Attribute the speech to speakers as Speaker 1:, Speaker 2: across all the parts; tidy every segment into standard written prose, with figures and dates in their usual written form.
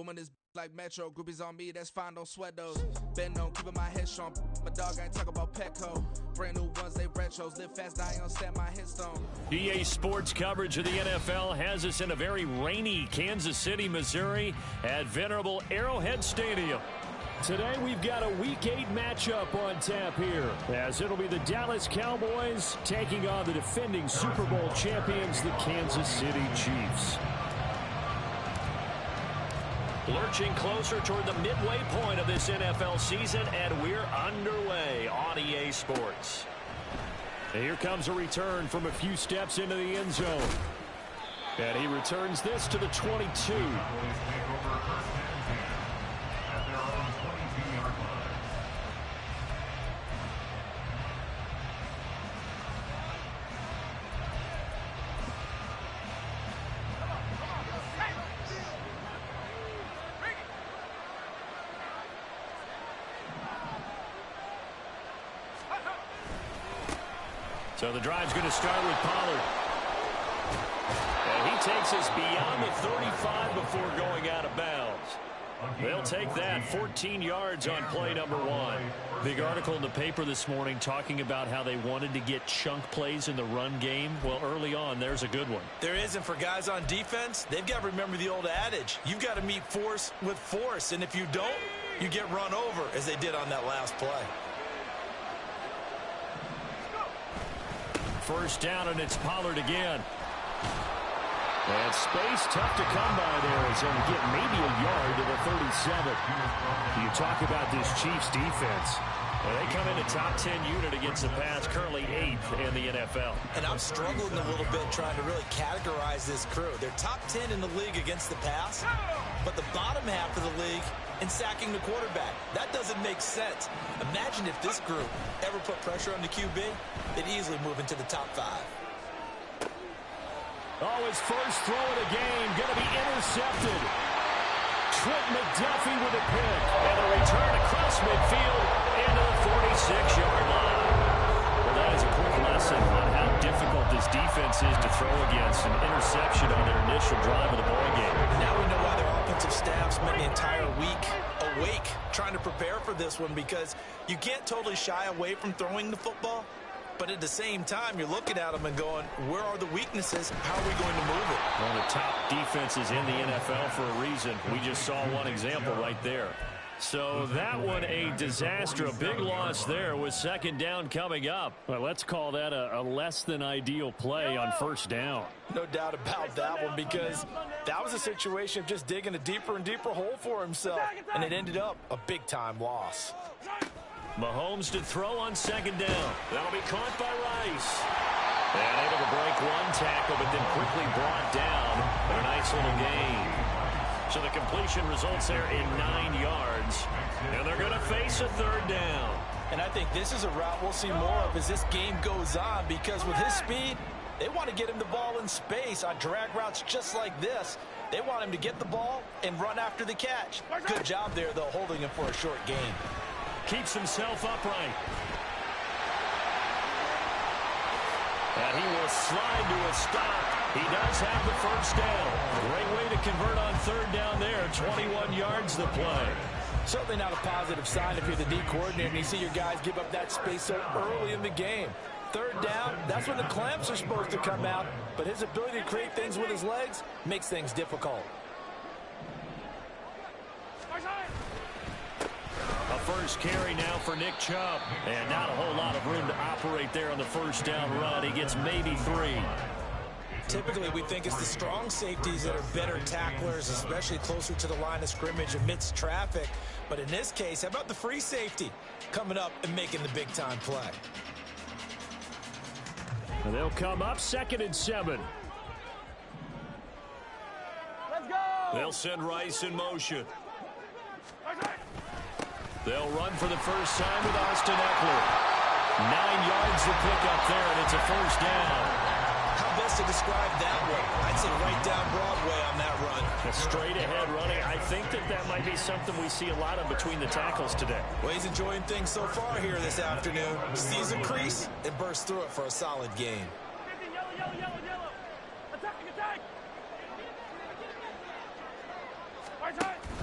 Speaker 1: Booming this like Metro, groupies on me, that's fine, don't sweat those. Been on, keeping my head strong. My dog ain't talking about Petco. Brand new ones, they retros. Live fast, die on set, my headstone.
Speaker 2: EA Sports coverage of the NFL has us in a very rainy Kansas City, Missouri at venerable Arrowhead Stadium. Today we've got a Week 8 matchup on tap here, as it'll be the Dallas Cowboys taking on the defending Super Bowl champions, the Kansas City Chiefs. Lurching closer toward the midway point of this NFL season, and we're underway on EA Sports. And here comes a return from a few steps into the end zone. And he returns this to the 22. So the drive's going to start with Pollard. And he takes us beyond the 35 before going out of bounds. They'll take that 14 yards on play number 1. Big article in the paper this morning talking about how they wanted to get chunk plays in the run game. Well, early on, there's a good one.
Speaker 3: There is, and for guys on defense, they've got to remember the old adage. You've got to meet force with force, and if you don't, you get run over, as they did on that last play.
Speaker 2: First down, and it's Pollard again. And space tough to come by there as he'll get maybe a yard to the 37. You talk about this Chiefs defense. Well, they come in a top 10 unit against the pass, currently 8th in the NFL.
Speaker 3: And I'm struggling a little bit trying to really categorize this crew. They're top 10 in the league against the pass, but the bottom half of the league in sacking the quarterback. That doesn't make sense. Imagine if this group ever put pressure on the QB, they'd easily move into the top 5.
Speaker 2: Oh, his first throw of the game going to be intercepted. Trent McDuffie with a pick. And a return across midfield into the 46-yard line. Well, that is a quick lesson on how difficult this defense is to throw against. An interception on their initial drive of the ball game.
Speaker 3: Now we know why their offensive staff spent the entire week awake trying to prepare for this one, because you can't totally shy away from throwing the football. But at the same time, you're looking at them and going, where are the weaknesses? How are we going to move it?
Speaker 2: One of the top defenses in the NFL for a reason. We just saw one example right there. So that one a disaster. A big loss there with second down coming up. Well, let's call that a less than ideal play on first down.
Speaker 3: No doubt about that one, because that was a situation of just digging a deeper and deeper hole for himself. And it ended up a big-time loss.
Speaker 2: Mahomes to throw on second down. That'll be caught by Rice. And able to break one tackle, but then quickly brought down. A nice little gain. So the completion results there in 9 yards. And they're going to face a third down.
Speaker 3: And I think this is a route we'll see more of as this game goes on, because with his speed, they want to get him the ball in space on drag routes just like this. They want him to get the ball and run after the catch. Good job there, though, holding him for a short gain.
Speaker 2: Keeps himself upright. And he will slide to a stop. He does have the first down. Great way to convert on third down there. 21 yards the play.
Speaker 3: Certainly not a positive sign if you're the D coordinator and you see your guys give up that space so early in the game. Third down, that's when the clamps are supposed to come out. But his ability to create things with his legs makes things difficult.
Speaker 2: A first carry now for Nick Chubb. And not a whole lot of room to operate there on the first down run. He gets maybe 3.
Speaker 3: Typically, we think it's the strong safeties that are better tacklers, especially closer to the line of scrimmage amidst traffic. But in this case, how about the free safety coming up and making the big-time play?
Speaker 2: And they'll come up 2nd and 7.
Speaker 4: Let's go!
Speaker 2: They'll send Rice in motion. They'll run for the first time with Austin Eckler. 9 yards to pick up there, and it's a first down.
Speaker 3: How best to describe that one? I'd say right down Broadway on that run.
Speaker 2: A straight-ahead running. I think that might be something we see a lot of between the tackles today.
Speaker 3: Well, he's enjoying things so far here this afternoon. Sees a crease and bursts through it for a solid gain.
Speaker 4: Attack! Attack!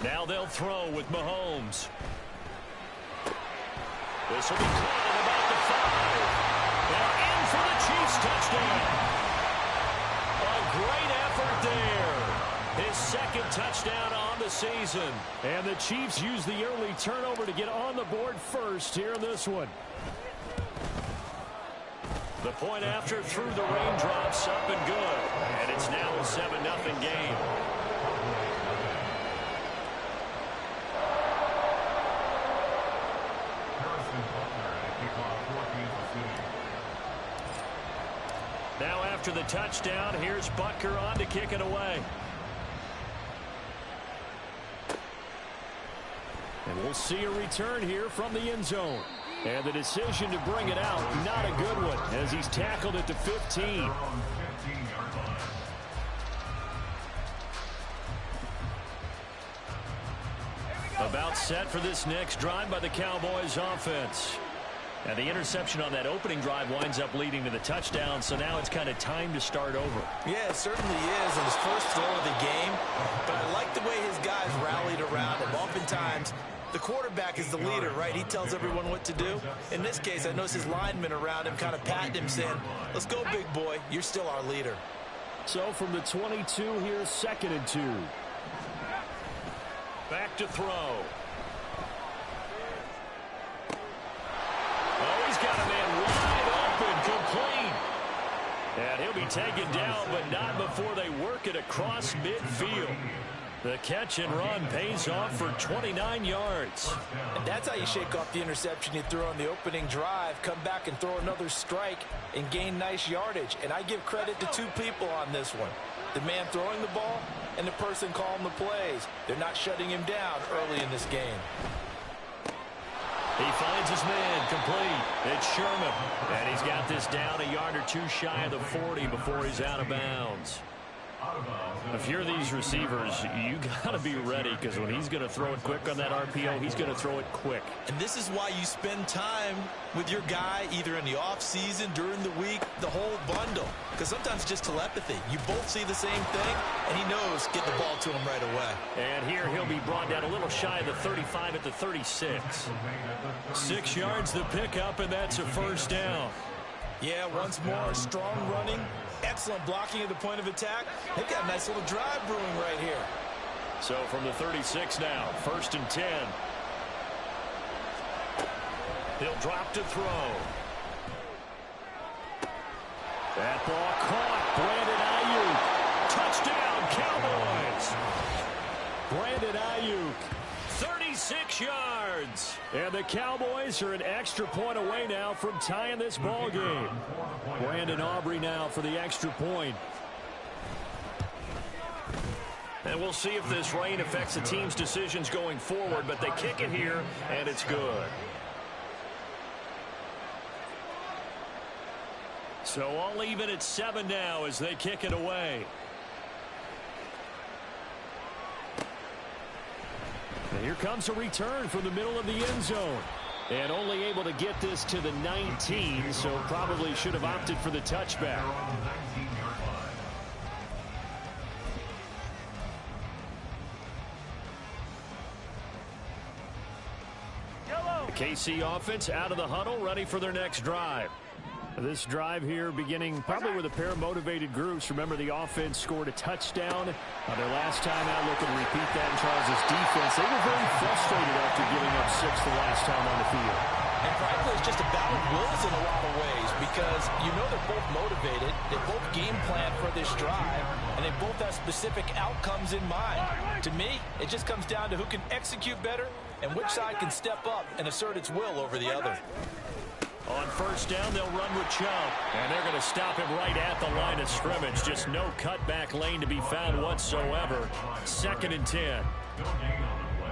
Speaker 2: Now they'll throw with Mahomes. This will be caught at about the 5. They're in for the Chiefs touchdown. A great effort there. His second touchdown on the season. And the Chiefs use the early turnover to get on the board first here in this one. The point after through the raindrops, up and good. And it's now a 7-0 game. Now after the touchdown, here's Butker on to kick it away. And we'll see a return here from the end zone. And the decision to bring it out, not a good one, as he's tackled at the 15. About set for this next drive by the Cowboys offense. And the interception on that opening drive winds up leading to the touchdown, so now it's kind of time to start over.
Speaker 3: Yeah, it certainly is in his first throw of the game. But I like the way his guys rallied around him. Oftentimes, the quarterback is the leader, right? He tells everyone what to do. In this case, I notice his linemen around him kind of patting him, saying, let's go, big boy. You're still our leader.
Speaker 2: So from the 22, here's 2nd and 2. Back to throw. Oh, he's got a man wide open, complete. And he'll be taken down, but not before they work it across midfield. The catch and run pays off for 29 yards.
Speaker 3: And that's how you shake off the interception you threw on the opening drive, come back and throw another strike and gain nice yardage. And I give credit to two people on this one. The man throwing the ball and the person calling the plays. They're not shutting him down early in this game.
Speaker 2: He finds his man complete. It's Sherman. And he's got this down a yard or two shy of the 40 before he's out of bounds. If you're these receivers, you got to be ready, because when he's going to throw it quick on that RPO, he's going to throw it quick.
Speaker 3: And this is why you spend time with your guy either in the offseason, during the week, the whole bundle. Because sometimes it's just telepathy. You both see the same thing, and he knows get the ball to him right away.
Speaker 2: And here he'll be brought down a little shy of the 35 at the 36. 6 yards the pickup, and that's a first down.
Speaker 3: Yeah, once more, strong running. Excellent blocking at the point of attack. They've got a nice little drive brewing right here.
Speaker 2: So from the 36 now, 1st and 10. He'll drop to throw. That ball caught. Brandon Ayuk. Touchdown, Cowboys. Brandon Ayuk. 36 yards. And the Cowboys are an extra point away now from tying this ball game. Brandon Aubrey now for the extra point. And we'll see if this rain affects the team's decisions going forward, but they kick it here, and it's good. So all even at 7 now as they kick it away. And here comes a return from the middle of the end zone. And only able to get this to the 19, so probably should have opted for the touchback. The KC offense out of the huddle, ready for their next drive. This drive here beginning probably with a pair of motivated groups. Remember, the offense scored a touchdown their last time out. Looking to repeat that in Charles' defense. They were very frustrated after giving up 6 the last time on the field.
Speaker 3: And frankly, it's just a battle of wills in a lot of ways, because you know they're both motivated. They both game plan for this drive, and they both have specific outcomes in mind. To me, it just comes down to who can execute better and which side can step up and assert its will over the other.
Speaker 2: On first down, they'll run with Chubb. And they're going to stop him right at the line of scrimmage. Just no cutback lane to be found whatsoever. 2nd and 10.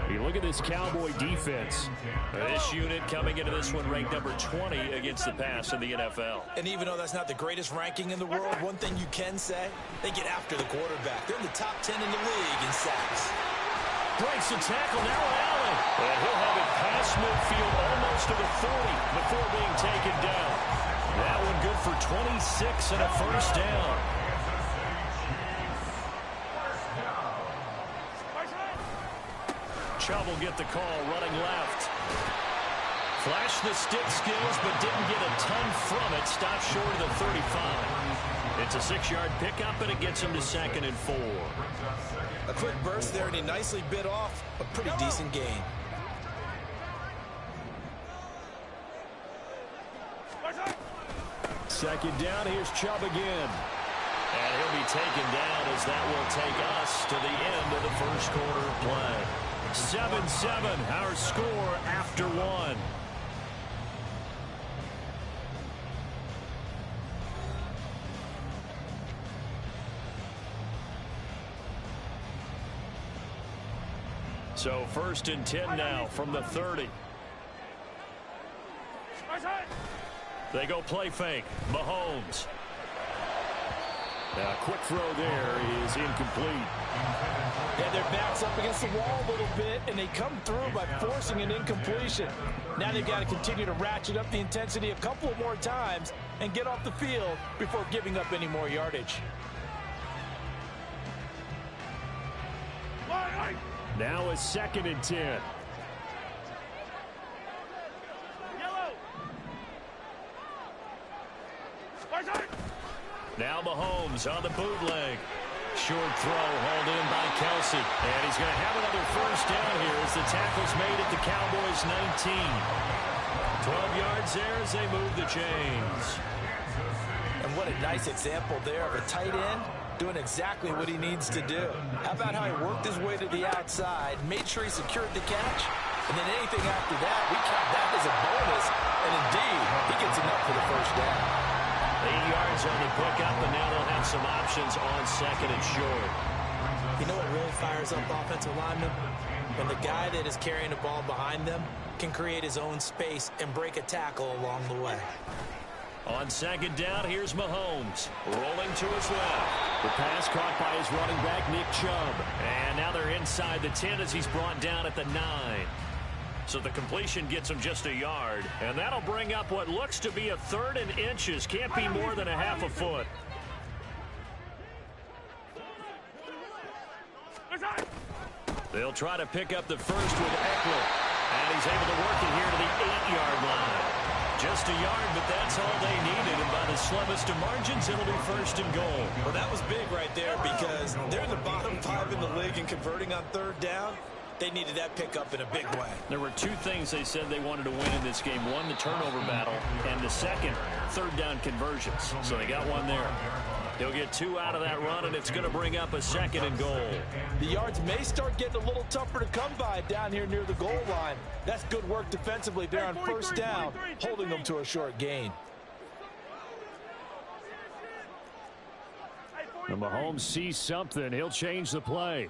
Speaker 2: You look at this Cowboy defense. This unit coming into this one ranked number 20 against the pass in the NFL. And
Speaker 3: even though that's not the greatest ranking in the world, one thing you can say, they get after the quarterback. They're in the top 10 in the league in sacks.
Speaker 2: Breaks the tackle, now Allen. And he'll have it past midfield almost to the 40 before being taken down. That one good for 26 and a first down. Chubb will get the call running left. Flashed the stick skills, but didn't get a ton from it. Stopped short of the 35. It's a 6-yard pickup, and it gets him to 2nd and 4.
Speaker 3: A quick burst there, and he nicely bit off a pretty decent gain.
Speaker 2: Second down, here's Chubb again. And he'll be taken down as that will take us to the end of the first quarter of play. 7-7, our score after 1. So 1st and 10 now from the 30. They go play fake. Mahomes. A quick throw there is incomplete.
Speaker 3: Yeah, their back's up against the wall a little bit, and they come through by forcing an incompletion. Now they've got to continue to ratchet up the intensity a couple of more times and get off the field before giving up any more yardage.
Speaker 2: Now a 2nd and 10. Now Mahomes on the bootleg. Short throw hauled in by Kelsey. And he's going to have another first down here as the tackle's made at the Cowboys' 19. 12 yards there as they move the chains.
Speaker 3: And what a nice example there of a tight end doing exactly what he needs to do. How about how he worked his way to the outside, made sure he secured the catch, and then anything after that, we count that as a bonus. And indeed, he gets enough for the first down.
Speaker 2: 8 yards on the pickup, and now they'll have some options on 2nd and short.
Speaker 3: You know what really fires up offensive linemen? When the guy that is carrying the ball behind them can create his own space and break a tackle along the way.
Speaker 2: On 2nd down, here's Mahomes. Rolling to his left. The pass caught by his running back, Nick Chubb. And now they're inside the 10 as he's brought down at the 9. So the completion gets him just a yard. And that'll bring up what looks to be a 3rd and inches. Can't be more than a half a foot. They'll try to pick up the first with Eckler. And he's able to work it here to the 8-yard line. Just a yard, but that's all they needed. And by the slimmest of margins, it'll be 1st and goal.
Speaker 3: Well, that was big right there because they're in the bottom 5 in the league and converting on 3rd down. They needed that pickup in a big way.
Speaker 2: There were 2 things they said they wanted to win in this game. One, the turnover battle, and the second, 3rd down conversions. So they got one there. He'll get 2 out of that run, and it's going to bring up a 2nd and goal.
Speaker 3: The yards may start getting a little tougher to come by down here near the goal line. That's good work defensively there on 1st down, holding them to a short gain.
Speaker 2: And Mahomes sees something. He'll change the play.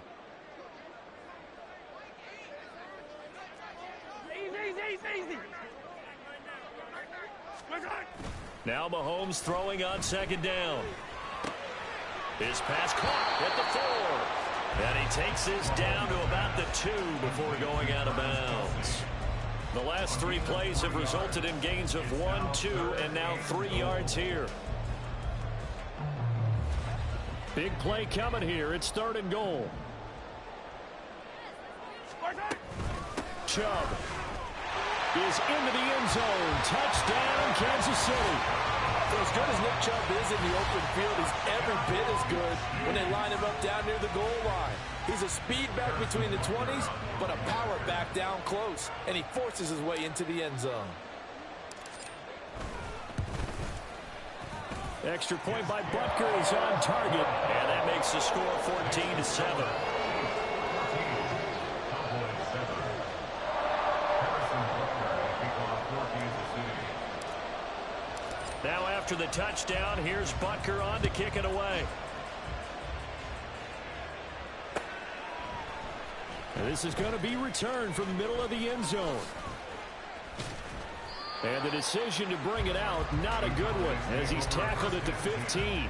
Speaker 2: Now Mahomes throwing on 2nd down. His pass caught at the 4. And he takes this down to about the 2 before going out of bounds. The last 3 plays have resulted in gains of 1, 2, and now 3 yards here. Big play coming here. It's 3rd and goal. Chubb is into the end zone. Touchdown, Kansas City.
Speaker 3: For as good as Nick Chubb is in the open field, he's every bit as good when they line him up down near the goal line. He's a speed back between the 20s, but a power back down close, and he forces his way into the end zone.
Speaker 2: Extra point by Butker is on target, and that makes the score 14-7. Now after the touchdown, here's Butker on to kick it away. And this is going to be returned from the middle of the end zone. And the decision to bring it out, not a good one, as he's tackled at the 15.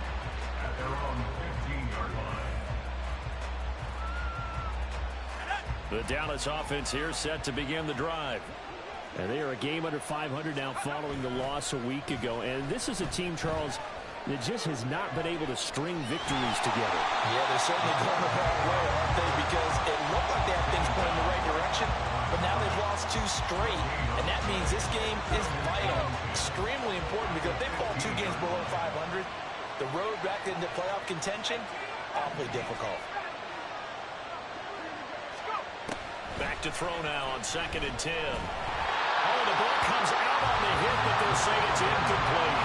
Speaker 2: The Dallas offense here set to begin the drive. And they are a game under 500 now following the loss a week ago. And this is a team, Charles, that just has not been able to string victories together.
Speaker 3: Yeah, they're certainly going the wrong way, aren't they? Because it looked like they had things going in the right direction contention, but now they've lost 2 straight, and that means this game is vital, extremely important, because if they fall 2 games below 500, the road back into playoff contention, awfully difficult.
Speaker 2: Back to throw now on 2nd and 10. Oh, the ball comes out on the hit, but they'll say it's incomplete.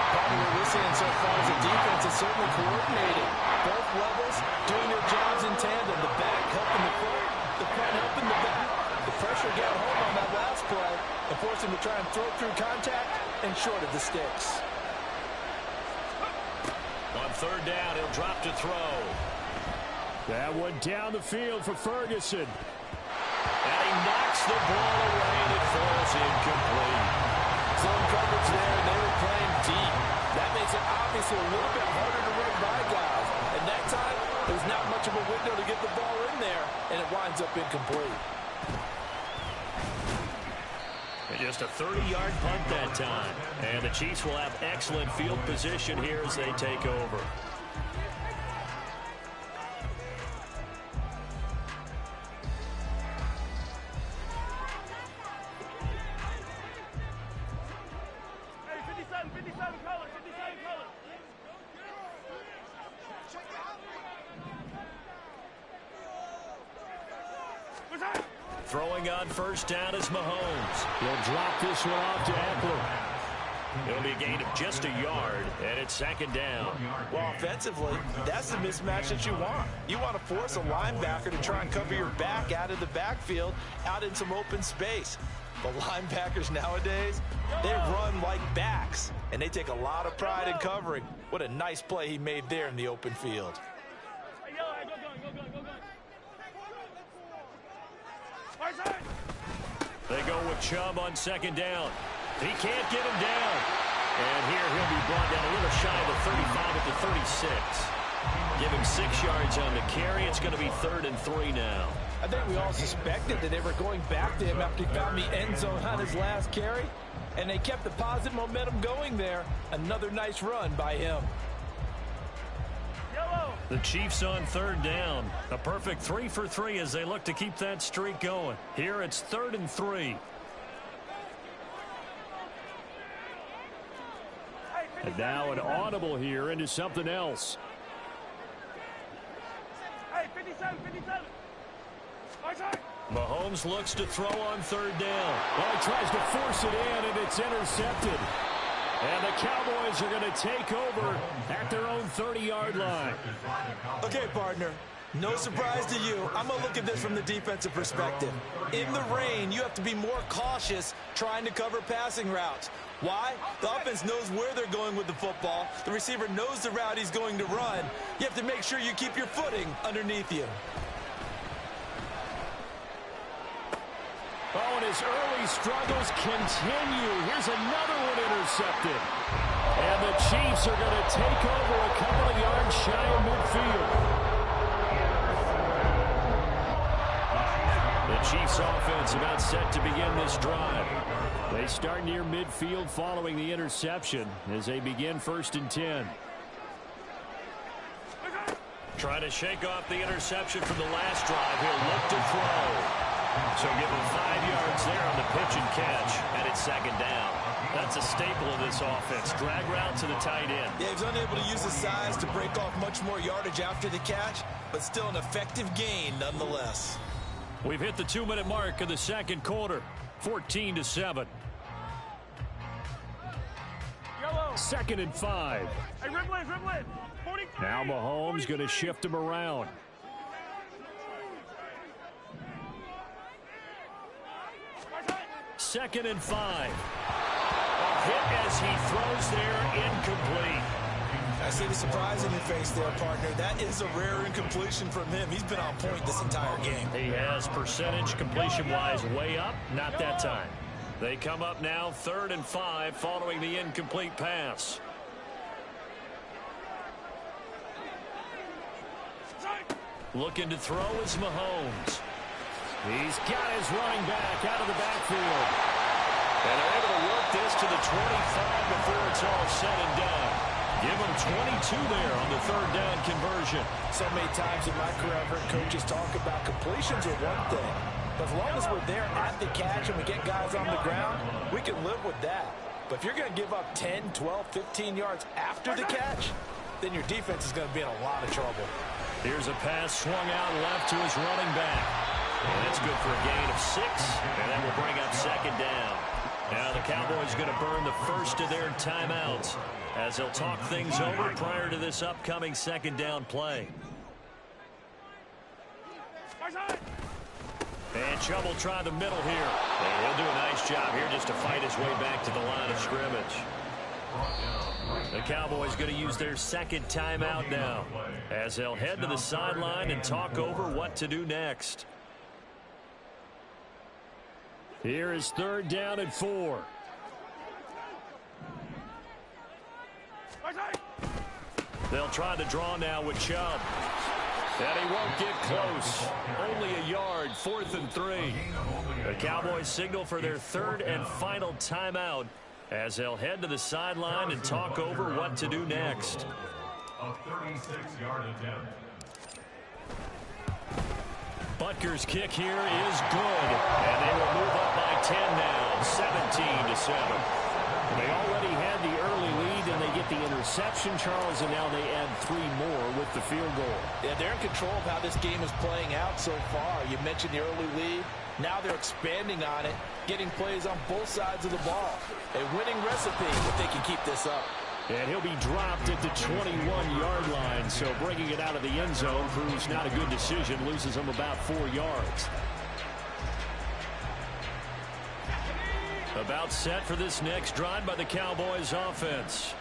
Speaker 3: Probably what we're seeing so far as a defense is certainly coordinated. Both levels doing their jobs in tandem. The back helping the front helping the back. The pressure got home on that last play and forced him to try and throw through contact and short of the sticks.
Speaker 2: On 3rd down, he'll drop to throw.
Speaker 4: That one down the field for Ferguson.
Speaker 2: And he knocks the ball away, and it falls incomplete.
Speaker 3: Zone coverage there, and they were playing deep. That makes it obviously a little bit harder to run by guys. And that time, there's not much of a window to get the ball in there, and it winds up incomplete.
Speaker 2: And just a 30-yard punt that time. And the Chiefs will have excellent field position here as they take over. Throwing on 1st down is Mahomes.
Speaker 4: He'll drop this one off to Eckler.
Speaker 2: It'll be a gain of just a yard, and it's 2nd down.
Speaker 3: Well, offensively, that's the mismatch that you want. You want to force a linebacker to try and cover your back out of the backfield, out in some open space. But linebackers nowadays, they run like backs, and they take a lot of pride in covering. What a nice play he made there in the open field.
Speaker 2: They go with Chubb on 2nd down. He can't get him down. And here he'll be brought down a little shy of the 35 at the 36. Give him 6 yards on the carry. It's going to be 3rd and 3 now.
Speaker 3: I think we all suspected that they were going back to him after he found the end zone on his last carry. And they kept the positive momentum going there. Another nice run by him.
Speaker 2: The Chiefs on 3rd down. A perfect 3 for 3 as they look to keep that streak going. Here it's 3rd and 3.
Speaker 4: And now an audible here into something else.
Speaker 5: Hey, 57.
Speaker 2: Mahomes looks to throw on 3rd down.
Speaker 4: Well, he tries to force it in, and it's intercepted. And the Cowboys are going to take over at their own 30-yard line.
Speaker 3: Okay, partner. No surprise to you. I'm going to look at this from the defensive perspective. In the rain, you have to be more cautious trying to cover passing routes. Why? The offense knows where they're going with the football. The receiver knows the route he's going to run. You have to make sure you keep your footing underneath you.
Speaker 4: Oh, and his early struggles continue. Here's another one intercepted. And the Chiefs are going to take over a couple of yards shy of midfield.
Speaker 2: The Chiefs offense about set to begin this drive.
Speaker 4: They start near midfield following the interception as they begin 1st and 10.
Speaker 2: Trying to shake off the interception from the last drive. He'll look to throw. So give him 5 yards there on the pitch and catch, and it's 2nd down. That's a staple of this offense. Drag route to the tight end.
Speaker 3: Yeah, he's unable to use his size to break off much more yardage after the catch, but still an effective gain nonetheless.
Speaker 2: We've hit the 2-minute mark of the 2nd quarter. 14-7.
Speaker 4: 2nd and 5.
Speaker 5: Hey, Riblet.
Speaker 4: Now Mahomes going to shift him around.
Speaker 2: Second and 5. A hit as he throws there, incomplete.
Speaker 3: I see the surprise in your face there, partner. That is a rare incompletion from him. He's been on point this entire game.
Speaker 2: He has percentage completion-wise way up. Not that time. They come up now 3rd and 5 following the incomplete pass. Looking to throw is Mahomes.
Speaker 4: He's got his running back out of the backfield.
Speaker 2: And they're able to work this to the 25 before it's all said and done. Give him 22 there on the 3rd down conversion.
Speaker 3: So many times in my career, I've heard coaches talk about completions are one thing, But as long as we're there at the catch and we get guys on the ground, we can live with that. But if you're going to give up 10, 12, 15 yards after the catch, then your defense is going to be in a lot of trouble.
Speaker 2: Here's a pass swung out left to his running back. And that's good for a gain of 6, and that will bring up second down. Now the Cowboys going to burn the first of their timeouts as they'll talk things over prior to this upcoming second down play. And Chubb will try the middle here. And he'll do a nice job here just to fight his way back to the line of scrimmage. The Cowboys going to use their second timeout now as they'll head to the sideline and talk over what to do next. Here is third down and 4. They'll try to draw now with Chubb. And he won't get close. Only a yard, 4th and 3. The Cowboys signal for their third and final timeout as they'll head to the sideline and talk over what to do next.
Speaker 6: A 36-yard attempt.
Speaker 2: Butker's kick here is good. And they will move up by 10 now, 17-7. They already had the early lead, and they get the interception, Charles, and now they add 3 more with the field goal.
Speaker 3: Yeah, they're in control of how this game is playing out so far. You mentioned the early lead. Now they're expanding on it, getting plays on both sides of the ball. A winning recipe if they can keep this up.
Speaker 2: And he'll be dropped at the 21-yard line, so bringing it out of the end zone proves not a good decision, loses him about 4 yards. About set for this next drive by the Cowboys offense.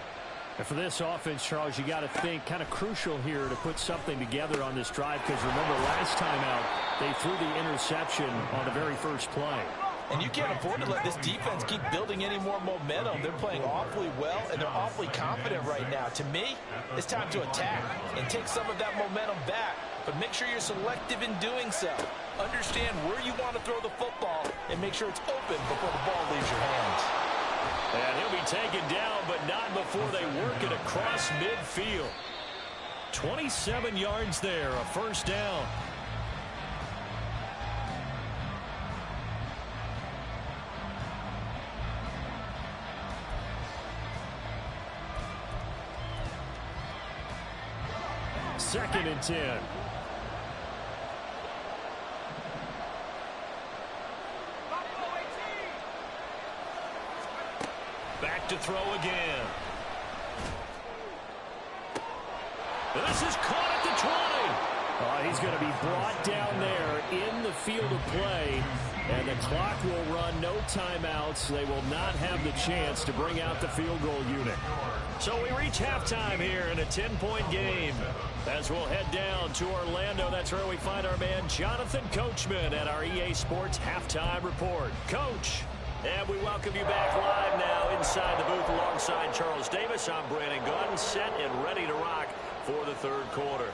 Speaker 2: And for this offense, Charles, you got to think kind of crucial here to put something together on this drive, because remember last time out they threw the interception on the very first play.
Speaker 3: And you can't afford to let this defense keep building any more momentum. They're playing awfully well, and they're awfully confident right now. To me, it's time to attack and take some of that momentum back. But make sure you're selective in doing so. Understand where you want to throw the football and make sure it's open before the ball leaves your hands.
Speaker 2: And he'll be taken down, but not before they work it across midfield. 27 yards there, a first down. Second and 10. Back to throw again. This is caught at the 20. He's going to be brought down there in the field of play. And the clock will run, no timeouts. They will not have the chance to bring out the field goal unit. So we reach halftime here in a 10-point game. As we'll head down to Orlando, that's where we find our man Jonathan Coachman at our EA Sports Halftime Report. Coach, and we welcome you back live now inside the booth alongside Charles Davis. I'm Brandon Gunn, set and ready to rock for the third quarter.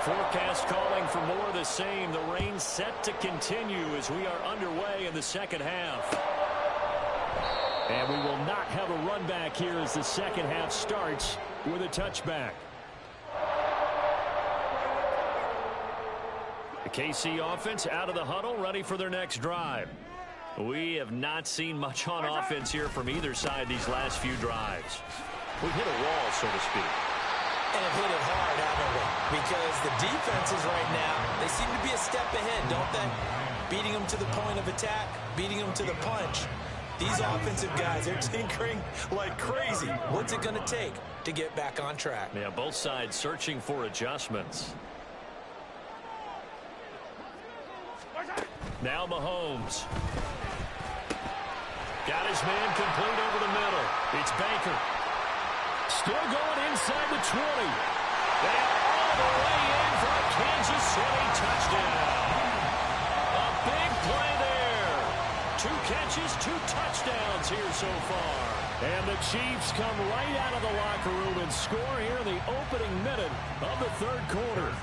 Speaker 2: Forecast calling for more of the same. The rain set to continue as we are underway in the second half. And we will not have a run back here as the second half starts with a touchback. The KC offense out of the huddle, ready for their next drive. We have not seen much on offense here from either side these last few drives. We've hit a wall, so to speak.
Speaker 3: And have hit it hard, haven't we? Because the defenses right now, they seem to be a step ahead, don't they? Beating them to the point of attack, beating them to the punch. These offensive guys, they're tinkering like crazy. What's it going to take to get back on track?
Speaker 2: Yeah, both sides searching for adjustments. Now Mahomes. Got his man complete over the middle. It's Baker. Still going inside the 20. And all the way in for a Kansas City touchdown. A big play there. 2 catches, 2 touchdowns here so far. And the Chiefs come right out of the locker room and score here in the opening minute of the third quarter.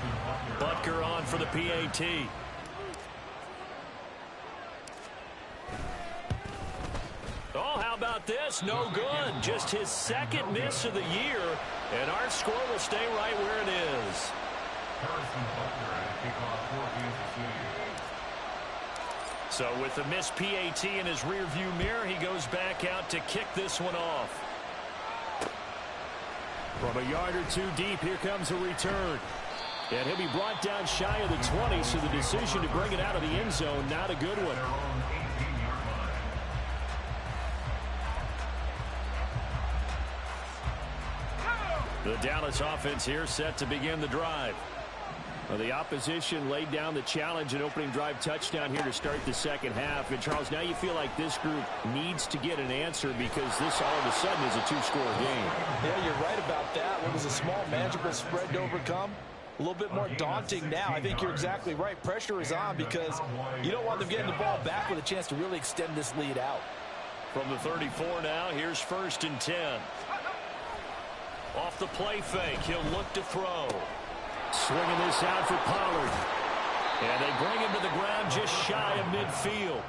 Speaker 2: Butker on for the PAT. Oh, how about this? No good. Just his second miss of the year, and our score will stay right where it is. So with the missed PAT in his rearview mirror, he goes back out to kick this one off. From a yard or two deep, here comes a return. And he'll be brought down shy of the 20, so the decision to bring it out of the end zone, not a good one. The Dallas offense here set to begin the drive. Well, the opposition laid down the challenge and opening drive touchdown here to start the second half. And, Charles, now you feel like this group needs to get an answer because this all of a sudden is a two-score game.
Speaker 3: Yeah, you're right about that. What was a small, manageable spread to overcome? A little bit more daunting now. I think you're exactly right. Pressure is on because you don't want them getting the ball back with a chance to really extend this lead out.
Speaker 2: From the 34 now, here's 1st and 10. Off the play fake, he'll look to throw. Swinging this out for Pollard. And they bring him to the ground just shy of midfield.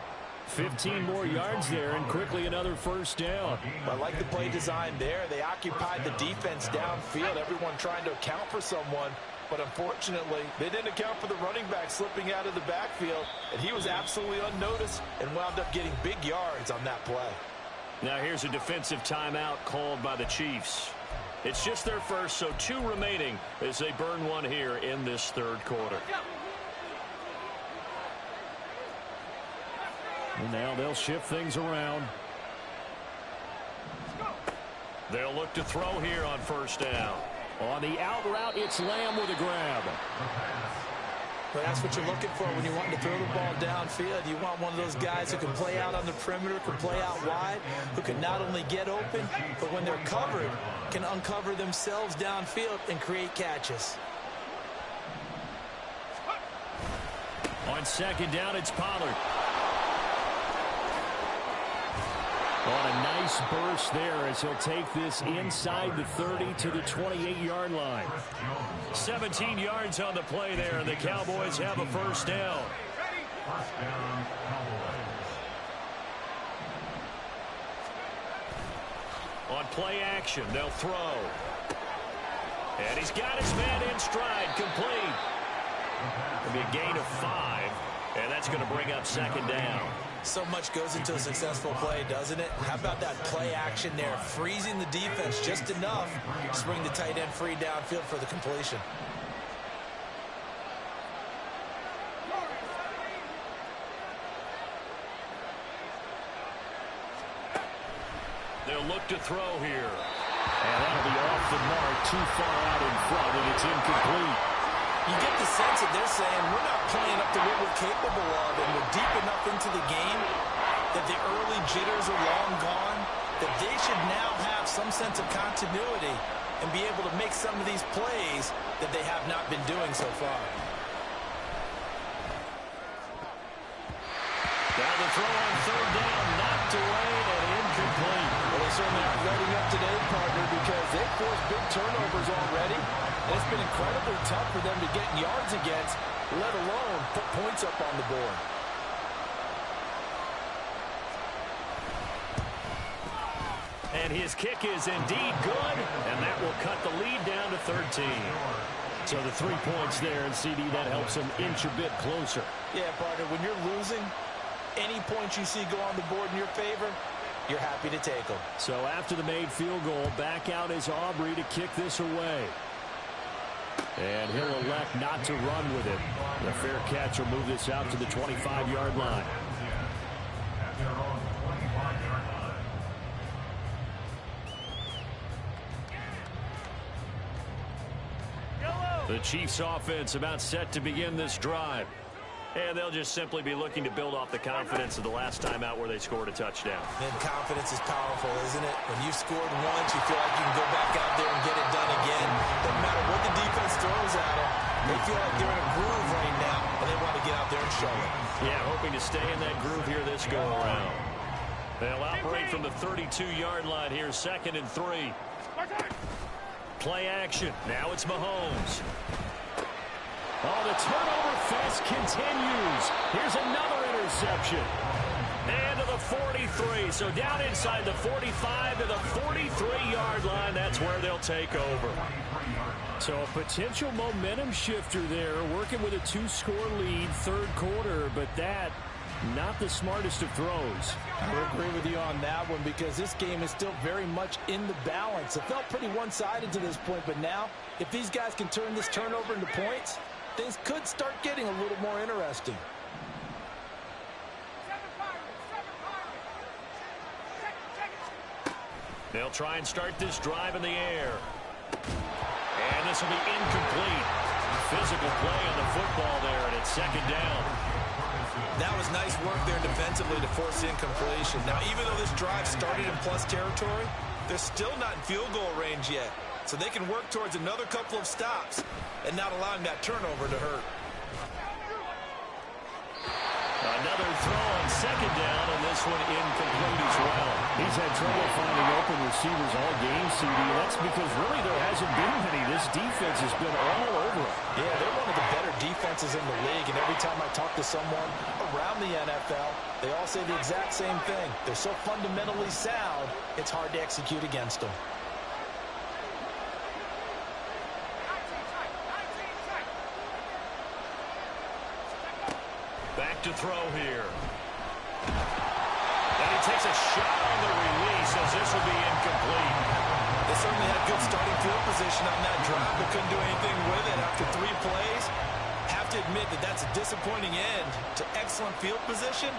Speaker 2: 15 more yards there and quickly another first down.
Speaker 3: I like the play design there. They occupied the defense downfield, everyone trying to account for someone. But unfortunately, they didn't account for the running back slipping out of the backfield. And he was absolutely unnoticed and wound up getting big yards on that play.
Speaker 2: Now here's a defensive timeout called by the Chiefs. It's just their first, so 2 remaining as they burn one here in this third quarter.
Speaker 4: And now they'll shift things around.
Speaker 2: They'll look to throw here on 1st down.
Speaker 4: On the out route, it's Lamb with a grab.
Speaker 3: But that's what you're looking for when you want to throw the ball downfield. You want one of those guys who can play out on the perimeter, can play out wide, who can not only get open, but when they're covered, can uncover themselves downfield and create catches.
Speaker 2: On 2nd down, it's Pollard.
Speaker 4: On a nice burst there as he'll take this inside the 30 to the 28-yard line.
Speaker 2: 17 yards on the play there, and the Cowboys have a 1st down.
Speaker 6: First down, Cowboys.
Speaker 2: On play action, they'll throw. And he's got his man in stride, complete. It'll be a gain of 5, and that's going to bring up 2nd down.
Speaker 3: So much goes into a successful play, doesn't it? How about that play action there? Freezing the defense just enough to bring the tight end free downfield for the completion.
Speaker 2: They'll look to throw here.
Speaker 4: And that'll be off the mark, too far out in front, and it's incomplete.
Speaker 3: You get the sense that they're saying we're not playing up to what we're capable of, and we're deep enough into the game that the early jitters are long gone, that they should now have some sense of continuity and be able to make some of these plays that they have not been doing so far.
Speaker 2: Now the throw on 3rd down, knocked away and incomplete.
Speaker 3: Well, they certainly aren't letting up today, partner, because they've forced big turnovers already. And it's been incredibly tough for them to get yards against, let alone put points up on the board.
Speaker 2: And his kick is indeed good, and that will cut the lead down to 13.
Speaker 4: So the 3 points there, and CD, that helps them inch a bit closer.
Speaker 3: Yeah, partner, when you're losing, any points you see go on the board in your favor, you're happy to take them.
Speaker 4: So after the made field goal, back out is Aubrey to kick this away. And he'll elect not to run with it. The fair catch will move this out to the 25-yard line.
Speaker 6: At their own 25-yard line.
Speaker 2: The Chiefs offense about set to begin this drive. And they'll just simply be looking to build off the confidence of the last time out where they scored a touchdown.
Speaker 3: And confidence is powerful, isn't it? When you've scored once, you feel like you can go back out there and get it done again. Doesn't matter what the defense throws at them. They feel like they're in a groove right now, and they want to get out there and show it.
Speaker 2: Yeah, hoping to stay in that groove here this go-around. They'll operate from the 32-yard line here, 2nd and 3. Play action. Now it's Mahomes.
Speaker 4: Oh, the turnover fest continues. Here's another interception.
Speaker 2: And to the 43. So down inside the 45 to the 43-yard line. That's where they'll take over.
Speaker 4: So a potential momentum shifter there, working with a 2-score lead, third quarter, but that Not the smartest of throws.
Speaker 3: I would agree with you on that one because this game is still very much in the balance. It felt pretty one-sided to this point, but now if these guys can turn this turnover into points, things could start getting a little more interesting.
Speaker 2: They'll try and start this drive in the air. And this will be incomplete. Physical play on the football there, and it's second down.
Speaker 3: That was nice work there defensively to force incompletion. Now, even though this drive started in plus territory, they're still not in field goal range yet. So they can work towards another couple of stops and not allowing that turnover to hurt.
Speaker 2: Another throw on second down, and this one incomplete as well.
Speaker 4: He's had trouble finding open receivers all game, CD. That's because really there hasn't been many. This defense has been all over it.
Speaker 3: Yeah, they're one of the better defenses in the league, and every time I talk to someone around the NFL, they all say the exact same thing. They're so fundamentally sound, it's hard to execute against them.
Speaker 2: Back to throw here. And he takes a shot on the release as this will be incomplete.
Speaker 3: They certainly had good starting field position on that drive, but couldn't do anything with it after 3 plays. Have to admit that that's a disappointing end to excellent field position.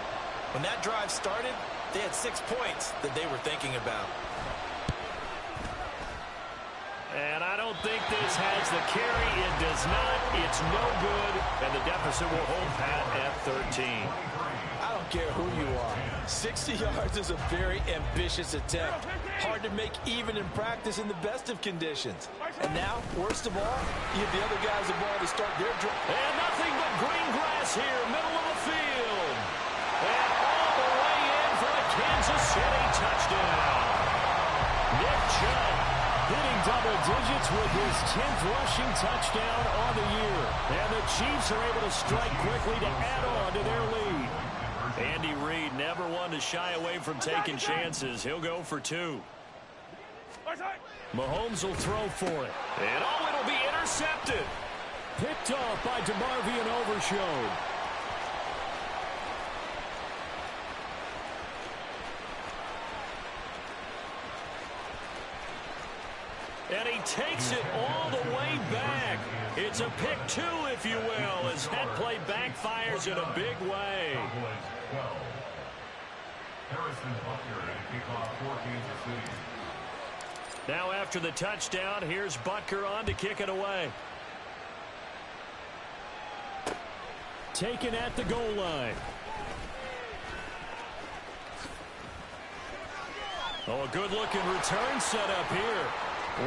Speaker 3: When that drive started, they had 6 points that they were thinking about.
Speaker 2: And I don't think this has the carry. It does not. It's no good. And the deficit will hold pat at 13.
Speaker 3: I don't care who you are. 60 yards is a very ambitious attempt. Hard to make even in practice in the best of conditions. And now, worst of all, you have the other guys the ball to start their drive.
Speaker 2: And nothing but green grass here, middle of the field. And all the way in for a Kansas City touchdown. Nick Chubb hitting double digits with his 10th rushing touchdown on the year. And the Chiefs are able to strike quickly to add on to their lead. Andy Reid never one to shy away from taking chances. He'll go for 2. Mahomes will throw for it. And oh, it'll be intercepted.
Speaker 4: Picked off by DeMarvion Overshown.
Speaker 2: And he takes it all the way back. It's a pick 2, if you will, as that play backfires in a big way. Now after the touchdown, here's Butker on to kick it away.
Speaker 4: Taken at the goal line.
Speaker 2: Oh, a good-looking return set up here.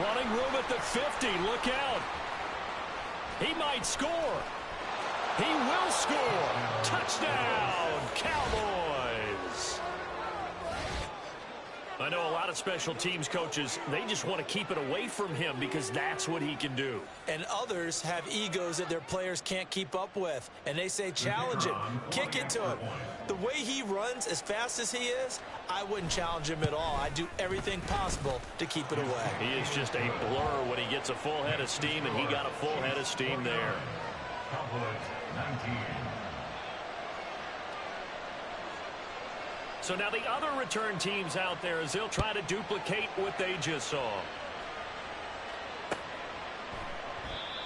Speaker 2: Running room at the 50. Look out. He might score. He will score. Touchdown, Cowboys. I know a lot of special teams coaches, they just want to keep it away from him because that's what he can do.
Speaker 3: And others have egos that their players can't keep up with. And they say, challenge him. Kick it to him. The way he runs as fast as he is, I wouldn't challenge him at all. I'd do everything possible to keep it away.
Speaker 2: He is just a blur when he gets a full head of steam, and he got a full head of steam there. So now the other return teams out there as they'll try to duplicate what they just saw.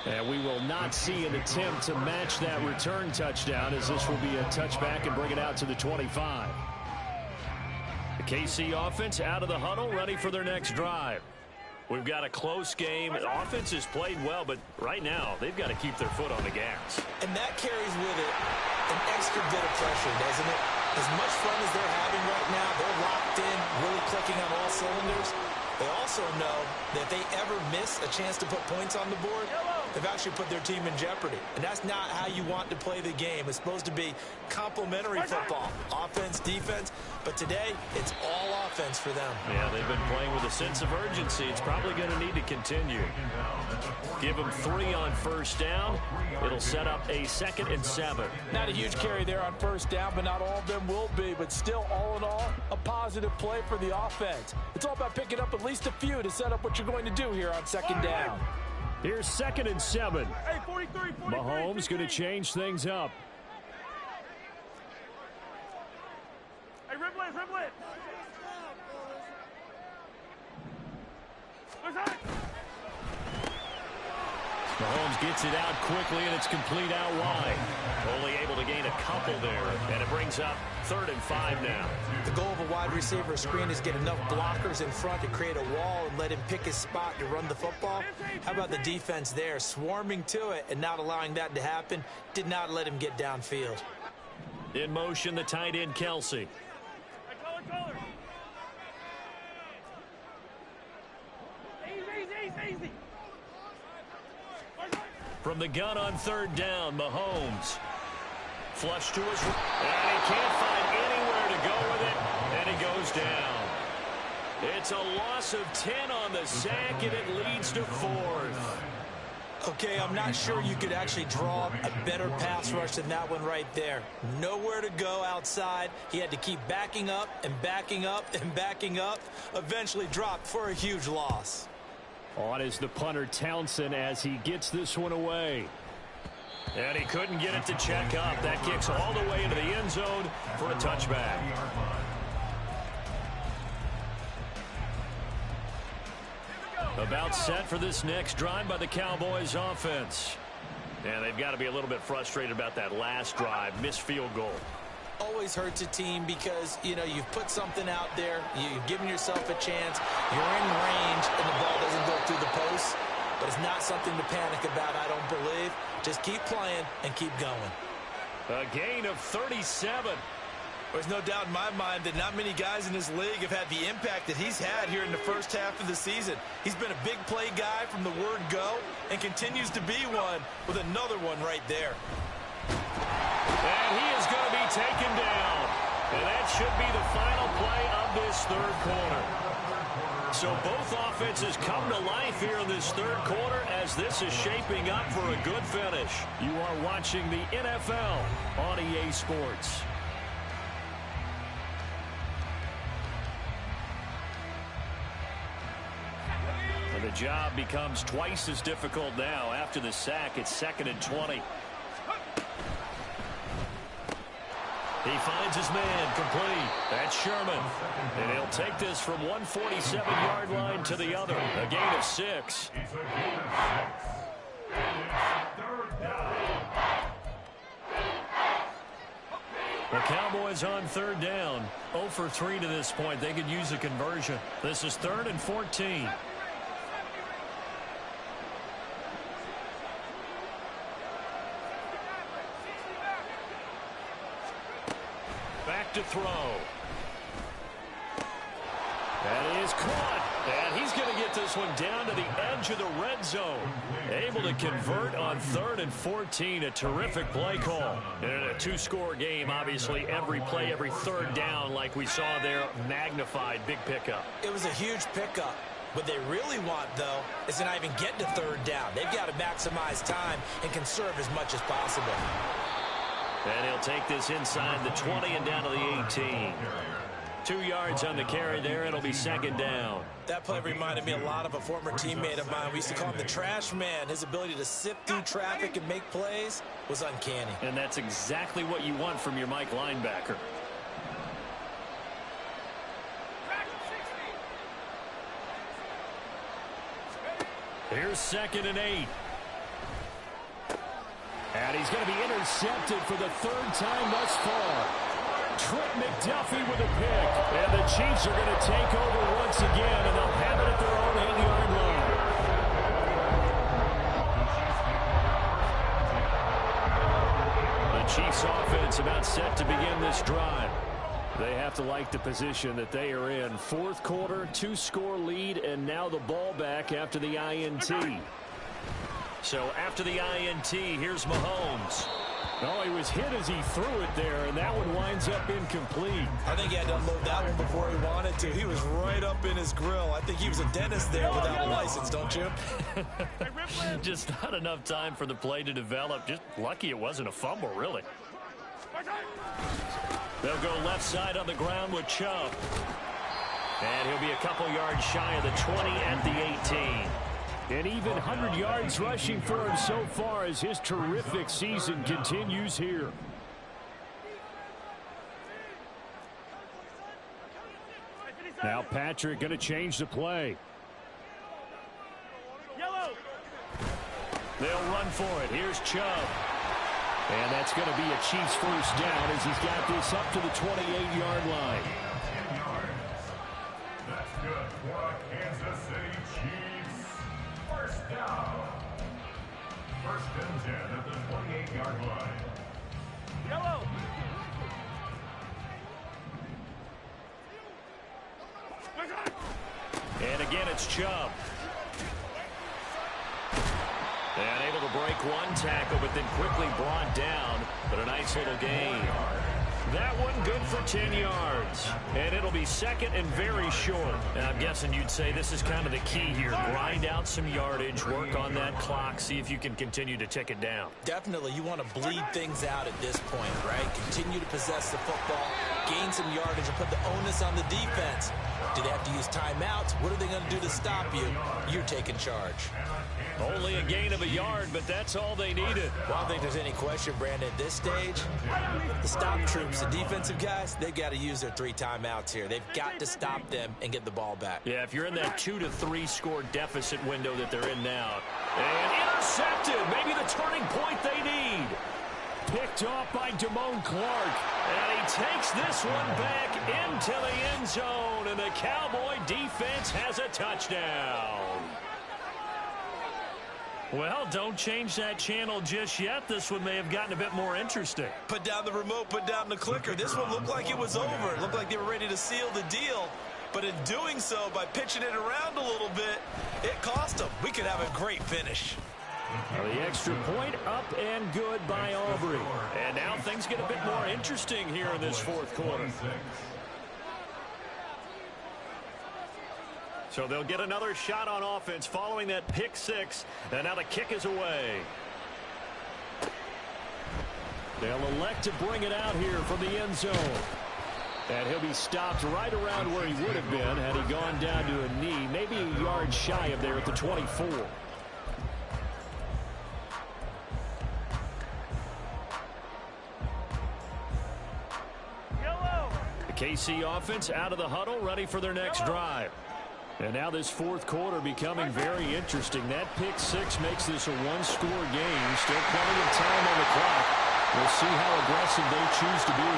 Speaker 4: And we will not see an attempt to match that return touchdown as this will be a touchback and bring it out to the 25.
Speaker 2: The KC offense out of the huddle, ready for their next drive. We've got a close game. The offense has played well, but right now they've got to keep their foot on the gas.
Speaker 3: And that carries with it an extra bit of pressure, doesn't it? As much fun as they're having right now, they're locked in, really clicking on all cylinders. They also know that if they ever miss a chance to put points on the board, they've actually put their team in jeopardy. And that's not how you want to play the game. It's supposed to be complementary football, offense, defense. But today, it's all offense for them.
Speaker 2: Yeah, they've been playing with a sense of urgency. It's probably going to need to continue. Give them 3 on first down. It'll set up a 2nd and 7.
Speaker 3: Not a huge carry there on first down, but not all of them will be. But still, all in all, a positive play for the offense. It's all about picking up at least a few to set up what you're going to do here on 2nd down.
Speaker 4: Here's 2nd and 7.
Speaker 5: Hey, 43, 43,
Speaker 4: Mahomes going to change things up.
Speaker 5: dribble it.
Speaker 2: Mahomes gets it out quickly, and it's complete out wide. Only able to gain a couple there, and it brings up 3rd and 5 now.
Speaker 3: The goal of a wide receiver screen is get enough blockers in front to create a wall and let him pick his spot to run the football. How about the defense there, swarming to it and not allowing that to happen? Did not let him get downfield.
Speaker 2: In motion, the tight end, Kelsey.
Speaker 5: Color. Easy.
Speaker 2: From the gun on 3rd down, Mahomes. Flush to his right, and he can't find anywhere to go with it, and he goes down. It's a loss of 10 on the sack, and it leads to 4th.
Speaker 3: Okay, I'm not sure you could actually draw a better pass rush than that one right there. Nowhere to go outside. He had to keep backing up and backing up and backing up. Eventually dropped for a huge loss.
Speaker 4: On is the punter, Townsend, as he gets this one away.
Speaker 2: And he couldn't get it to check up. That kicks all the way into the end zone for a touchback. About set for this next drive by the Cowboys offense. And they've got to be a little bit frustrated about that last drive. Missed field goal.
Speaker 3: Always hurts a team because, you know, you've put something out there. You've given yourself a chance. You're in range, and the ball doesn't go through the post. But it's not something to panic about, I don't believe. Just keep playing and keep going.
Speaker 2: A gain of 37.
Speaker 3: There's no doubt in my mind that not many guys in this league have had the impact that he's had here in the first half of the season. He's been a big play guy from the word go and continues to be one with another one right there.
Speaker 2: And he is going to be taken down. And that should be the final play of this 3rd quarter. So both offenses come to life here in this 3rd quarter as this is shaping up for a good finish.
Speaker 4: You are watching the NFL on EA Sports.
Speaker 2: And the job becomes twice as difficult now. After the sack, it's 2nd and 20. He finds his man complete. That's Sherman. And he'll take this from 147-yard line to the other. A gain of 6. The Cowboys on 3rd down. 0 for 3 to this point. They could use a conversion. This is 3rd and 14. Back to throw. That is caught. And he's going to get this one down to the edge of the red zone. Able to convert on 3rd and 14. A terrific play call. And in a 2-score game, obviously, every play, every 3rd down, like we saw there, magnified, big pickup.
Speaker 3: It was a huge pickup. What they really want, though, is to not even get to 3rd down. They've got to maximize time and conserve as much as possible.
Speaker 2: And he'll take this inside the 20 and down to the 18. 2 yards on the carry there. It'll be 2nd down.
Speaker 3: That play reminded me a lot of a former teammate of mine. We used to call him the trash man. His ability to sift through traffic and make plays was uncanny.
Speaker 2: And that's exactly what you want from your Mike linebacker. Here's 2nd and 8.
Speaker 4: And he's going to be intercepted for the 3rd time thus far. Trent McDuffie with a pick. And the Chiefs are going to take over once again, and they'll have it at their own 8-yard line. The Chiefs offense about set to begin this drive. They have to like the position that they are in. 4th quarter, 2-score lead, and now the ball back after the INT.
Speaker 2: So after the INT, here's Mahomes.
Speaker 4: Oh, he was hit as he threw it there, and that one winds up incomplete.
Speaker 3: I think he had to unload that one before he wanted to. He was right up in his grill. I think he was a dentist there without a license, don't you?
Speaker 2: Just not enough time for the play to develop. Just lucky it wasn't a fumble, really. They'll go left side on the ground with Chubb. And he'll be a couple yards shy of the 20 at the 18.
Speaker 4: And even 100 yards rushing for him so far as his terrific season continues here. Now Patrick going to change the play.
Speaker 5: Yellow.
Speaker 4: They'll run for it. Here's Chubb. And that's going to be a Chiefs first down as he's got this up to the 28-yard line.
Speaker 6: 10 yards. That's good for the Kansas City Chiefs. First down. First and 10 at the 28-yard line.
Speaker 5: Yellow.
Speaker 4: And again, it's Chubb. And able to break one tackle, but then quickly brought down. But a nice little gain. That one good for 10 yards. And it'll be second and very short. And I'm guessing you'd say this is kind of the key here. Grind out some yardage, work on that clock, see if you can continue to tick it down.
Speaker 3: Definitely, you want to bleed things out at this point, right? Continue to possess the football, gain some yardage, and put the onus on the defense. Do they have to use timeouts? What are they going to do to stop you? You're taking charge.
Speaker 4: Only a gain of a yard, but that's all they needed.
Speaker 3: Well, I don't think there's any question, Brandon, at this stage, the stop troops, the defensive guys, they've got to use their 3 timeouts here. They've got to stop them and get the ball back.
Speaker 4: Yeah, if you're in that 2 to 3 score deficit window that they're in now. And intercepted, maybe the turning point they need. Picked off by Damone Clark. And he takes this one back into the end zone. And the Cowboy defense has a touchdown. Well, don't change that channel just yet. This one may have gotten a bit more interesting.
Speaker 3: Put down the remote, put down the clicker. This one looked like it was over. It looked like they were ready to seal the deal. But in doing so, by pitching it around a little bit, it cost them. We could have a great finish.
Speaker 4: The extra point up and good by Aubrey. And now things get a bit more interesting here in this fourth quarter. So they'll get another shot on offense following that pick 6. And now the kick is away. They'll elect to bring it out here from the end zone. And he'll be stopped right around where he would have been had he gone down to a knee, maybe a yard shy of there at the 24. The KC offense out of the huddle, ready for their next drive. And now this fourth quarter becoming very interesting. That pick 6 makes this a one-score game. Still plenty of time on the clock. We'll see how aggressive they choose to be.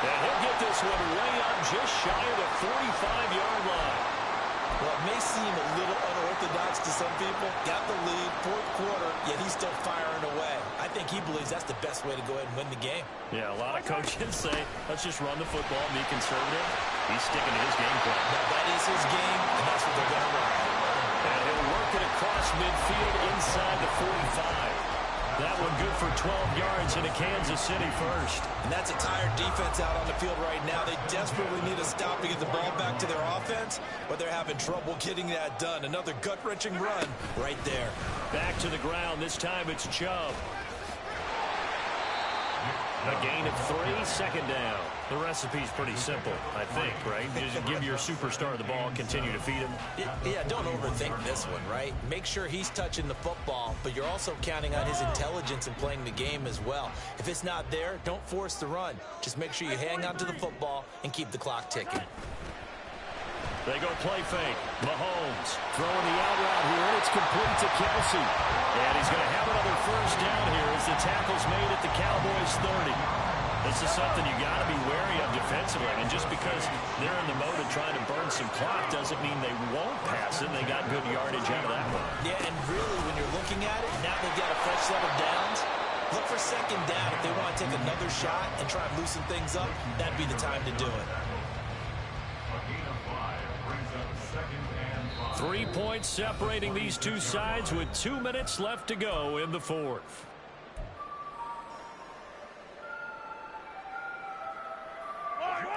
Speaker 4: And he'll get this one way up just shy of the 45-yard line.
Speaker 3: Well, it may seem a little unorthodox to some people. Got the lead, fourth quarter, yet he's still firing away. I think he believes that's the best way to go ahead and win the game.
Speaker 4: Yeah, a lot of coaches say, let's just run the football and be conservative. He's sticking to his game plan.
Speaker 3: Now, that is his game, and that's what they're going to run.
Speaker 4: And he'll work it across midfield inside the 45. That one good for 12 yards into Kansas City first.
Speaker 3: And that's a tired defense out on the field right now. They desperately need a stop to get the ball back to their offense, but they're having trouble getting that done. Another gut-wrenching run right there.
Speaker 4: Back to the ground. This time it's Chubb. A gain of 3, second down. The recipe's pretty simple, I think, right? You just give your superstar the ball, continue to feed him.
Speaker 3: Yeah, don't overthink this one, right? Make sure he's touching the football, but you're also counting on his intelligence in playing the game as well. If it's not there, don't force the run. Just make sure you hang on to the football and keep the clock ticking.
Speaker 4: They go play fake. Mahomes throwing the out route here, and it's complete to Kelsey. And he's going to have another first down here as the tackle's made at the Cowboys 30. This is something you got to be wary of defensively. And just because they're in the mode of trying to burn some clock doesn't mean they won't pass it. They got good yardage out of that one.
Speaker 3: Yeah, and really, when you're looking at it, now they've got a fresh set of downs. Look for second down if they want to take another shot and try and loosen things up. That'd be the time to do it.
Speaker 4: 3 points separating these two sides with 2 minutes left to go in the fourth.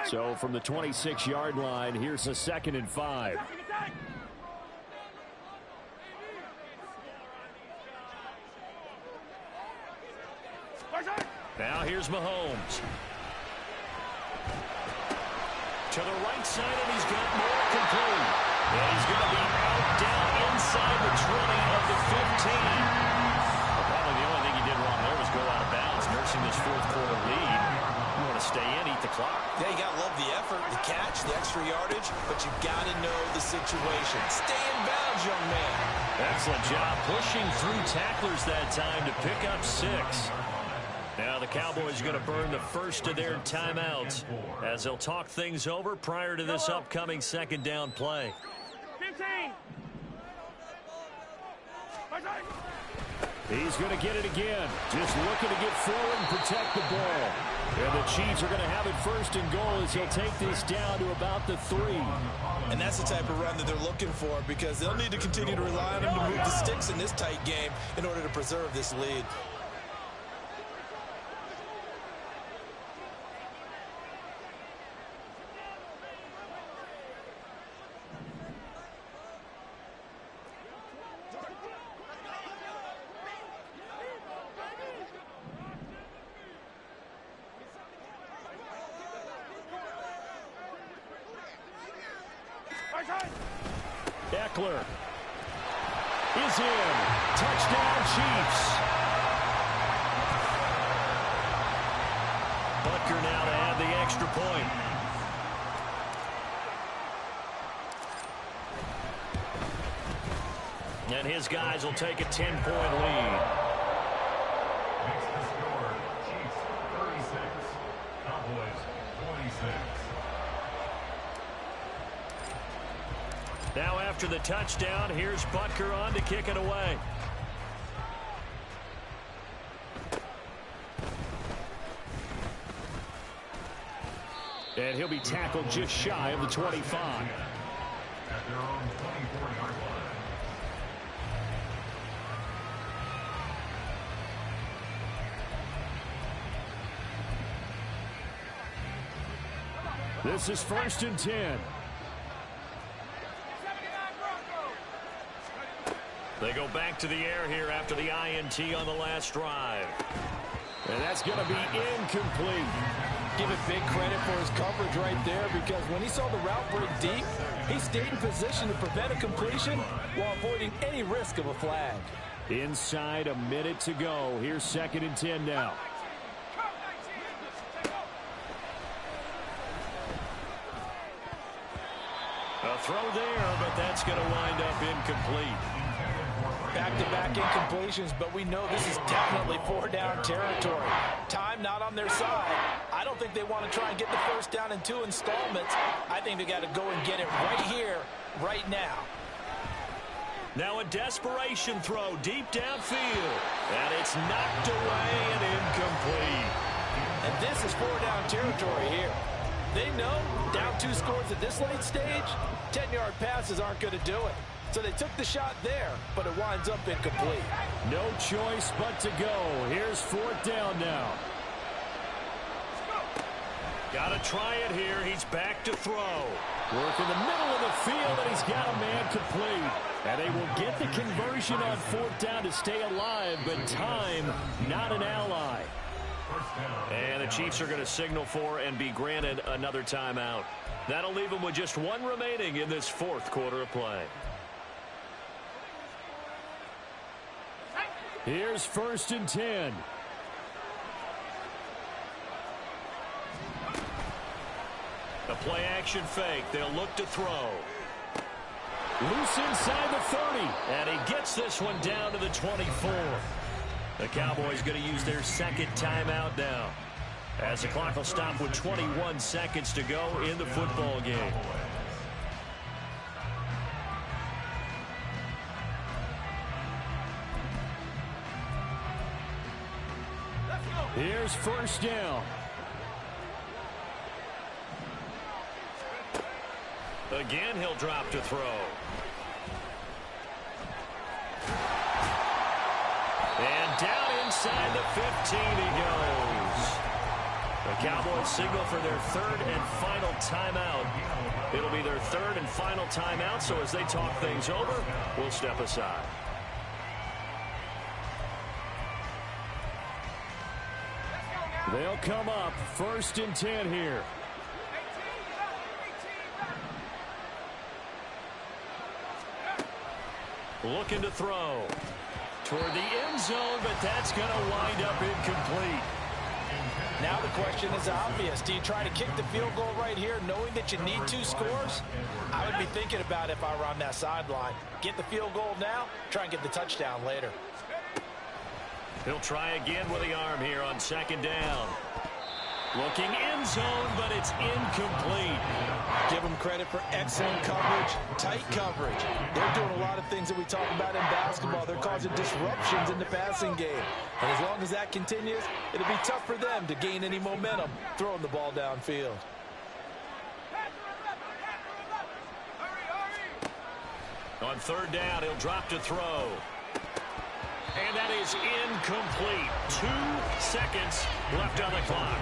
Speaker 4: So from the 26-yard line, here's a 2nd and 5. Now here's Mahomes. To the right side, and he's got more complete. And he's going to be out down inside the 20 of the 15. Well, probably the only thing he did wrong there was go out of bounds, nursing this fourth quarter lead. You want to stay in, eat the clock.
Speaker 3: Yeah, you got to love the effort, the catch, the extra yardage. possession. Stay in bounds, young man.
Speaker 2: Excellent job pushing through tacklers that time to pick up 6. Now the Cowboys are going to burn the first of their timeouts as they'll talk things over prior to this upcoming second down play.
Speaker 5: 15.
Speaker 2: He's going to get it again. Just looking to get forward and protect the ball. And the Chiefs are going to have it first and goal as he'll take this down to about the 3.
Speaker 3: And that's the type of run that they're looking for, because they'll need to continue to rely on him to move the sticks in this tight game in order to preserve this lead.
Speaker 2: Eckler is in. Touchdown, Chiefs. Butker now to add the extra point. And his guys will take a 10-point lead.
Speaker 6: Makes the score Chiefs 36, Cowboys 26.
Speaker 2: Now after the touchdown, here's Butker on to kick it away. And he'll be tackled just shy of the 25.
Speaker 6: At their own 24-yard line.
Speaker 2: This is 1st and 10. They go back to the air here after the INT on the last drive. And that's going to be incomplete.
Speaker 7: Give it big credit for his coverage right there, because when he saw the route break deep, he stayed in position to prevent a completion while avoiding any risk of a flag.
Speaker 2: Inside a minute to go. Here's 2nd and 10 now. A throw there, but that's going to wind up incomplete.
Speaker 7: Back-to-back incompletions, but we know this is definitely 4-down territory. Time not on their side. I don't think they want to try and get the first down in 2 installments. I think they got to go and get it right here, right now.
Speaker 2: Now a desperation throw deep downfield. And it's knocked away and incomplete.
Speaker 7: And this is 4-down territory here. They know down 2 scores at this late stage, 10-yard passes aren't going to do it. So they took the shot there, but it winds up incomplete.
Speaker 2: No choice but to go. Here's 4th down now. Got to try it here. He's back to throw. Work in the middle of the field, and he's got a man complete. And they will get the conversion on 4th down to stay alive, but time not an ally. And the Chiefs are going to signal for and be granted another timeout. That'll leave them with just 1 remaining in this 4th quarter of play. Here's 1st and 10. A play action fake. They'll look to throw. Loose inside the 30. And he gets this one down to the 24. The Cowboys going to use their 2nd timeout now, as the clock will stop with 21 seconds to go in the football game. Here's 1st down. Again, he'll drop to throw. And down inside the 15 he goes. The Cowboys signal for their 3rd and final timeout. It'll be their 3rd and final timeout, so as they talk things over, we'll step aside. They'll come up 1st and 10 here. Looking to throw toward the end zone, but that's going to wind up incomplete.
Speaker 7: Now the question is obvious. Do you try to kick the field goal right here knowing that you need 2 scores? I would be thinking about it if I were on that sideline. Get the field goal now, try and get the touchdown later.
Speaker 2: He'll try again with the arm here on 2nd down. Looking end zone, but it's incomplete.
Speaker 7: Give them credit for excellent coverage, tight coverage. They're doing a lot of things that we talk about in basketball. They're causing disruptions in the passing game. And as long as that continues, it'll be tough for them to gain any momentum throwing the ball downfield.
Speaker 2: On 3rd down, he'll drop to throw. And that is incomplete. 2 seconds left on the clock.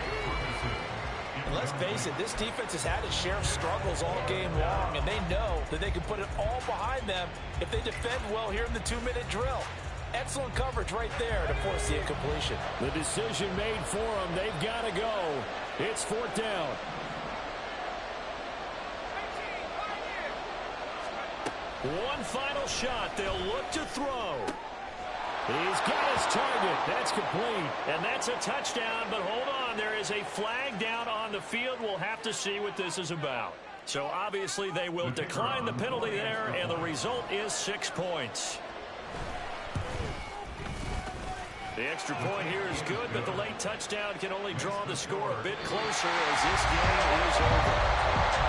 Speaker 7: And let's face it, this defense has had its share of struggles all game long, and they know that they can put it all behind them if they defend well here in the 2-minute drill. Excellent coverage right there to force the incompletion.
Speaker 2: The decision made for them. They've got to go. It's 4th down. One final shot. They'll look to throw. He's got his target. That's complete. And that's a touchdown, but hold on. There is a flag down on the field. We'll have to see what this is about. So obviously they will decline the penalty there, and the result is 6 points. The extra point here is good, but the late touchdown can only draw the score a bit closer as this game is over.